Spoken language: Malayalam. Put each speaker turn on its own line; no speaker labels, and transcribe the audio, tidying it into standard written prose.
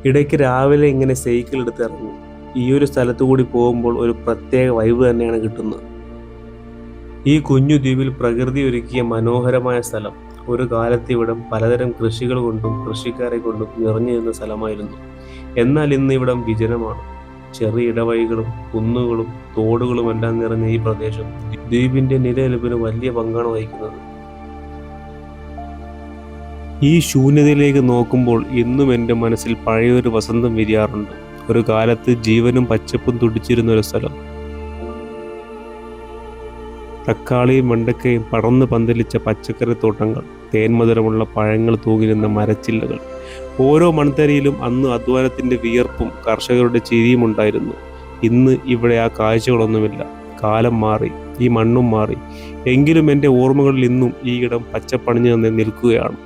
ഇടയ്ക്ക് രാവിലെ ഇങ്ങനെ സൈക്കിൾ എടുത്ത് ഇറങ്ങും. ഈ ഒരു സ്ഥലത്തു കൂടി പോകുമ്പോൾ ഒരു പ്രത്യേക വൈബ് തന്നെയാണ് കിട്ടുന്നത്. ഈ കുഞ്ഞു ദ്വീപിൽ പ്രകൃതി ഒരുക്കിയ മനോഹരമായ സ്ഥലം. ഒരു കാലത്ത് ഇവിടം പലതരം കൃഷികൾ കൊണ്ടും കൃഷിക്കാരെ കൊണ്ടും നിറഞ്ഞു നിന്ന സ്ഥലമായിരുന്നു. എന്നാൽ ഇന്ന് ഇവിടം വിജനമാണ്. ചെറിയ ഇടവഴികളും കുന്നുകളും തോടുകളും എല്ലാം നിറഞ്ഞ ഈ പ്രദേശം ദ്വീപിന്റെ നിലനിൽപ്പിന് വലിയ പങ്കാണ് വഹിക്കുന്നത്. ഈ ശൂന്യതയിലേക്ക് നോക്കുമ്പോൾ ഇന്നും എൻ്റെ മനസ്സിൽ പഴയൊരു വസന്തം വിരിയാറുണ്ട്. ഒരു കാലത്ത് ജീവനും പച്ചപ്പും തുടിച്ചിരുന്ന ഒരു സ്ഥലം. തക്കാളിയും വെണ്ടക്കയും പടർന്നു പന്തലിച്ച പച്ചക്കറി തോട്ടങ്ങൾ, തേന്മധുരമുള്ള പഴങ്ങൾ തൂങ്ങിരുന്ന മരച്ചില്ലകൾ. ഓരോ മൺതരിയിലും അന്ന് അധ്വാനത്തിൻ്റെ വിയർപ്പും കർഷകരുടെ ചിരിയും ഉണ്ടായിരുന്നു. ഇന്ന് ഇവിടെ ആ കാഴ്ചകളൊന്നുമില്ല. കാലം മാറി, ഈ മണ്ണും മാറി. എങ്കിലും എൻ്റെ ഓർമ്മകളിൽ ഇന്നും ഈ ഇടം പച്ചപ്പണിഞ്ഞു തന്നെ നിൽക്കുകയാണ്.